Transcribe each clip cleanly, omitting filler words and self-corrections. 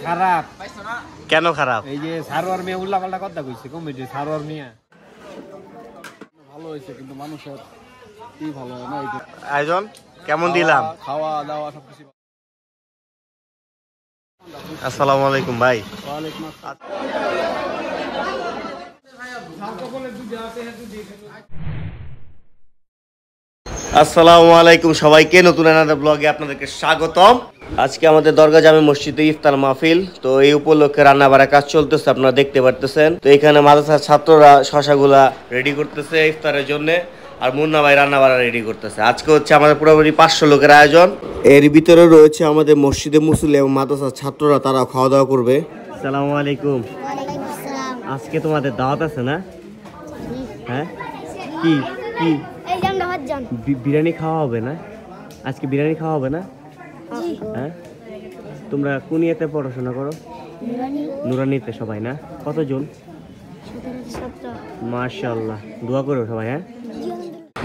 খারাপ কেন খারাপ? এই যে সারোয়ার মিয়া উল্লা পাল্টা কথা কইছে কমিটি সারোয়ার মিয়া ভালো হয়েছে কিন্তু মানুষের কি ভালো না আয়োজন কেমন দিলাম? খাওয়া দাওয়া সবকিছু। আসসালামু আলাইকুম ভাই। ওয়ালাইকুম আসসালাম। আসসালামু আলাইকুম সবাইকে, নতুন একটা ব্লগে আপনাদেরকে স্বাগতম। আজকে আমাদের দরগা জামে মসজিদে ইফতার মাহফিল, তো এই উপলক্ষে রান্না বাড়া কাজ চলতেছে, আপনারা দেখতে পারতেছেন। তো এখানে মাদ্রাসার ছাত্ররা শশাগুলা রেডি করতেছে ইফতারের জন্য, আর মুন্না ভাই রান্না বাড়া রেডি করতেছে। আজকে হচ্ছে আমাদের পুরোপুরি 500 লোকের আয়োজন। এর ভিতরে রয়েছে আমাদের মসজিদে মুসল্লি এবং মাদ্রাসার ছাত্ররা, তারা খাওয়া দাওয়া করবে। আসসালামু আলাইকুম। আজকে তোমাদের দাওয়াত আছে না? হ্যাঁ, কি কি বিরিয়ানি খাওয়া হবে না? আজকে বিরিয়ানি খাওয়া হবে না? হ্যাঁ, তোমরা কোন ইয়েতে পড়াশোনা করো? নুরানিতে সবাই না? কতজন? মাশাআল্লাহ, দোয়া করো সবাই। হ্যাঁ,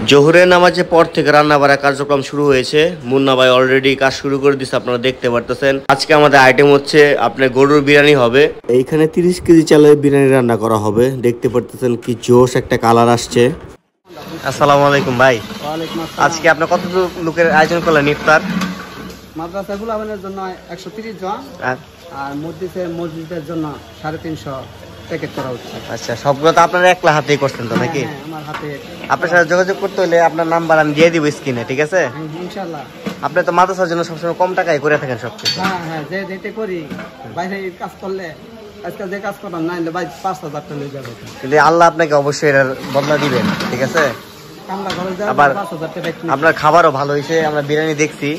জোহরের নামাজের পর থেকে রান্না বাড়া কার্যক্রম শুরু হয়েছে। মুন্না ভাই অলরেডি কাজ শুরু করে দিচ্ছে, আপনারা দেখতে পারতেছেন। আজকে আমাদের আইটেম হচ্ছে আপনার গরুর বিরিয়ানি হবে। এইখানে 30 কেজি চালের বিরিয়ানি রান্না করা হবে। দেখতে পারতেছেন কি জোশ একটা কালার আসছে। আসসালামু আলাইকুম ভাই। ওয়ালাইকুম আসসালাম। আজকে আপনার কত লোকের আয়োজন করলেন ইফতার? মাদ্রাসা গুলাবেনের জন্য 130 জন, আর মসজিদের জন্য 350 প্যাকেট করা হচ্ছে। আচ্ছা, সবগুলো তো আপনারা একলা হাতেই করছেন তো নাকি? আমার হাতে। আপনার সাথে যোগাযোগ করতে হলে আপনার নাম্বার আমি দিয়ে দিব স্ক্রিনে, ঠিক আছে? ইনশাআল্লাহ। আপনি তো মাদ্রাসার জন্য সবসময় কম টাকায় করে থাকেন সবকিছু। হ্যাঁ হ্যাঁ, যে যেতে করি বাইরে কাজ করলে, আজকাল যে কাজ করলাম না ভাই 5000 টাকা হয়ে যাবে, কিন্তু আল্লাহ আপনাকে অবশ্যই এর বদলা দিবেন, ঠিক আছে? কামলা করে যাবে আবার 5000 টাকা। আপনার খাবারও ভালো হয়েছে, আমরা বিরিয়ানি দেখছি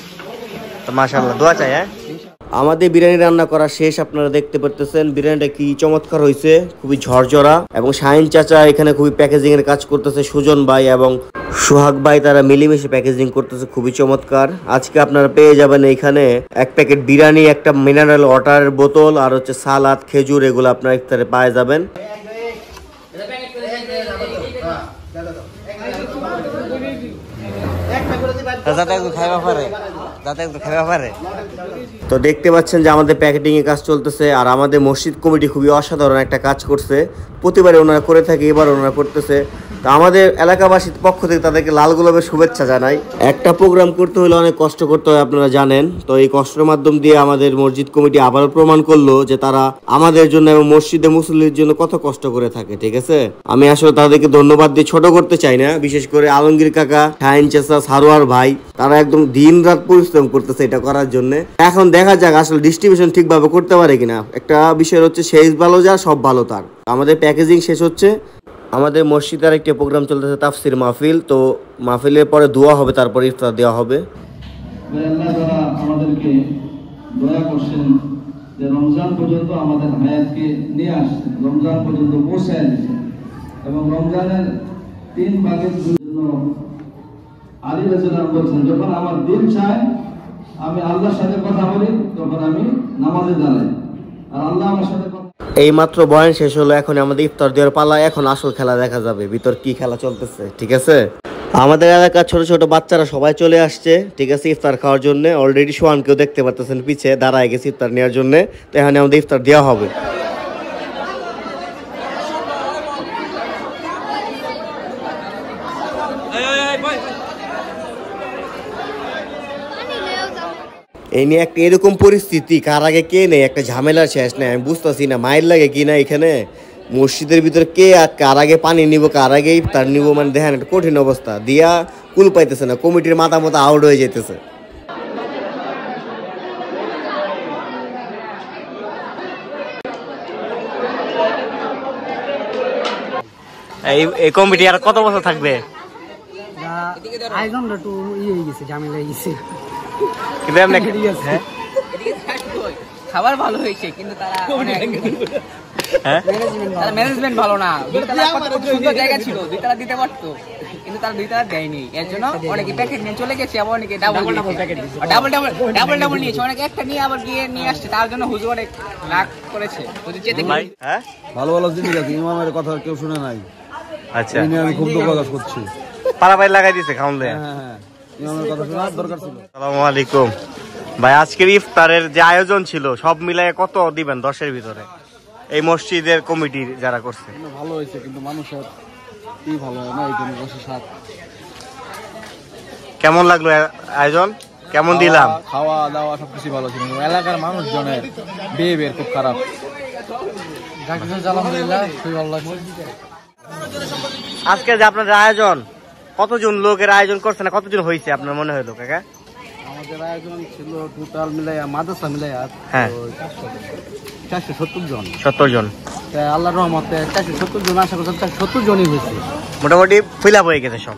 তো মাশাআল্লাহ, দোয়া চাই। হ্যাঁ, আমাদের বিরিয়ানি রান্না করা শেষ, আপনারা দেখতে পারতেছেন বিরিয়ানিটা কি চমৎকার হয়েছে, খুবই ঝরঝরা। এবং শাহিন চাচা এখানে খুবই প্যাকেজিং এর কাজ করতেছে, সুজন ভাই এবং সোহাগ ভাই তারা মিলেমিশে প্যাকেজিং করতেছে, খুবই চমৎকার। আজকে আপনারা পেয়ে যাবেন এখানে 1 প্যাকেট বিরিয়ানি, একটা মিনারেল ওয়াটারের বোতল, আর হচ্ছে সালাদ, খেজুর, এগুলো আপনারা ইফতারে পেয়ে যাবেন। তো দেখতে পাচ্ছেন যে আমাদের প্যাকেটিং এর কাজ চলতেছে, আর আমাদের মসজিদ কমিটি খুবই অসাধারণ একটা কাজ করছে। প্রতিবারে ওনারা করে থাকে, এবার ওনারা করতেছে। তো আমাদের এলাকাবাসীর পক্ষ থেকে তাদেরকে লাল গোলাপের শুভেচ্ছা জানাই। একটা প্রোগ্রাম করতে হলে অনেক কষ্ট করতে হয়, আপনারা জানেন। তো এই কষ্টের মাধ্যম দিয়ে আমাদের মসজিদ কমিটি আবারও প্রমাণ করলো যে তারা আমাদের জন্য এবং মসজিদে মুসল্লির জন্য কত কষ্ট করে থাকে, ঠিক আছে? আমি আসলে তাদেরকে ধন্যবাদ দিয়ে ছোট করতে চাই না। বিশেষ করে আলমগীর কাকা, শাহিন চাচা, সারোয়ার ভাই, তারা একদম দিন রাত পরিশ্রম করতেছে এটা করার জন্য। এখন দেখা যাক আসলে ডিস্ট্রিবিউশন ঠিকভাবে করতে পারে কিনা। একটা বিষয় হচ্ছে শেষ ভালো যা সব ভালো তার। আমাদের প্যাকেজিং শেষ হচ্ছে। আমাদের মসজিদের একটি প্রোগ্রাম চলতেছে, তাফসির মাহফিল। তো মাহফিলের পরে দোয়া হবে, তারপরে ইফতার দেওয়া হবে। আমাদেরকে দয়া করছেন যে রমজান পর্যন্ত আমাদের হায়াতকে নিয়ে আসছেন, রমজান পর্যন্ত পৌঁছায় দিচ্ছেন, এবং রমজানের 3 ভাগের জন্য আলী রাদিয়াল্লাহু আনহু বলছেন, যখন আমার দিল চায় আমি আল্লাহর সাথে কথা বলি, তখন আমি নামাজে দাঁড়াই, আর আল্লাহ আমার সাথে। এই মাত্র বয়ান শেষ হলো, এখন আমাদের ইফতার দেওয়ার পালা। এখন আসল খেলা দেখা যাবে, ভিতর কি খেলা চলতেছে, ঠিক আছে? আমাদের এলাকার ছোট ছোট বাচ্চারা সবাই চলে আসছে, ঠিক আছে, ইফতার খাওয়ার জন্য। অলরেডি সোহানকেও দেখতে পারতেছেন পিছে দাঁড়ায় গেছে ইফতার নেওয়ার জন্য। তো এখানে আমাদের ইফতার দেওয়া হবে। এই নিয়ে একটা এরকম পরিস্থিতি, কার আগে কে নেই, একটা ঝামেলার শেষ নেই। আমি বুঝতেছি না মায়ের লাগে কি না এখানে মসজিদের ভিতরে কে কার আগে পানি নিব, কার আগে ইফতার নিব, মানে দেখেন একটা কঠিন অবস্থা। দিয়া কুল পাইতেছে না, কমিটির মাথা মতো আউট হয়ে যেতেছে। এই কমিটি আর কত বছর থাকবে? আয়োজনটা একটু হয়ে গেছে, ঝামেলা হয়ে গেছে, কিন্তু খাবার ভালো হয়েছে, কিন্তু তারা ম্যানেজমেন্ট ভালো না। সুন্দর জায়গা ছিল, 2 তালা দিতে পারতো, কিন্তু তারা 2 তালা দেয়নি। এর জন্য অনেকে প্যাকেট নিয়ে চলে গেছে, আবার অনেকে ডাবল নিয়েছে, অনেকে একটা নিয়ে আবার গিয়ে নিয়ে আসছে। তার জন্য হুজুর অনেক রাগ করেছে। ভালো ভালো জিনিস আছে, ইমামের কথা কেউ শুনে নাই। আচ্ছা, আমি খুব দুঃখ প্রকাশ করছি। পাড়া পাড়ি লাগাই দিছে খাওয়ান দেয়। ইমামের কথা শোনার দরকার ছিল। আসসালামু আলাইকুম ভাই আজকের ইফতারের যে আয়োজন ছিল সব মিলায়ে কত দিবেন 10-এর ভিতরে? এই মসজিদের কমিটির যারা করছে। ভালো হয়েছে, কিন্তু মানুষের কি ভালো হয় না, এই জন্য 10-7। কেমন লাগলো আয়োজন? কেমন দিলাম? খাওয়া দাওয়া সবকিছু ভালো ছিল, কিন্তু এলাকার মানুষজনের বিহেভিয়ার খুব খারাপ। আলহামদুলিল্লাহ খুবই ভালো লাগছে। আজকে যে আপনাদের আয়োজন, কতজন লোকের আয়োজন করছে না কতজন হয়েছে আপনার মনে হলো কাকা? আমাদের আয়োজন ছিল টোটাল মিলাইয়া মাদ্রাসা মিলাইয়া হ্যাঁ 470 জন। 70 জন। তাই আল্লাহর রহমতে 470 জন আশা করছেন 470 জনই হয়েছে। মোটামুটি ফিল আপ হয়ে গেছে সব।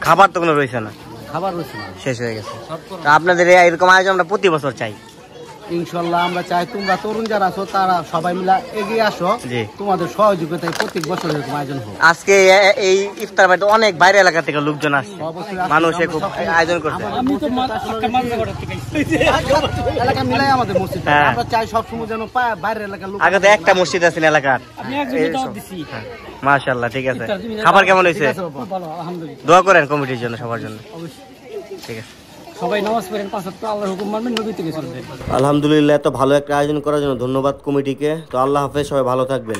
খাবার তো কোনো রয়েছে না, খাবার রয়েছে না, শেষ হয়ে গেছে। তা আপনাদের এরকম আয়োজন আমরা প্রতি বছর চাই ইনশাল্লাহ। আমরা চাই তোমরা তরুণ যারা আছো তারা সবাই মিলে এগিয়ে আসো, জি। তোমাদের সহযোগিতায় প্রত্যেক বছর এরকম আয়োজন হোক। আজকে এই ইফতার বাড়িতে অনেক বাইরে এলাকা থেকে লোকজন আসছে, মানুষে খুব আয়োজন করছে। এলাকা মিলাই আমাদের মসজিদ, হ্যাঁ। আমরা চাই সবসময় যেন বাইরের এলাকার লোক। আগে তো একটা মসজিদ আছে এলাকার। মাশাআল্লাহ, ঠিক আছে। খাবার কেমন হয়েছে? দোয়া করেন কমিটির জন্য, সবার জন্য। ঠিক আছে, সবাই নামাজ পড়েন, 5 ওয়াক্ত আল্লাহর হুকুম মানবেন, নবী থেকে চলবেন। আলহামদুলিল্লাহ, এত ভালো একটা আয়োজন করার জন্য ধন্যবাদ কমিটিকে। তো আল্লাহ হাফেজ, সবাই ভালো থাকবেন।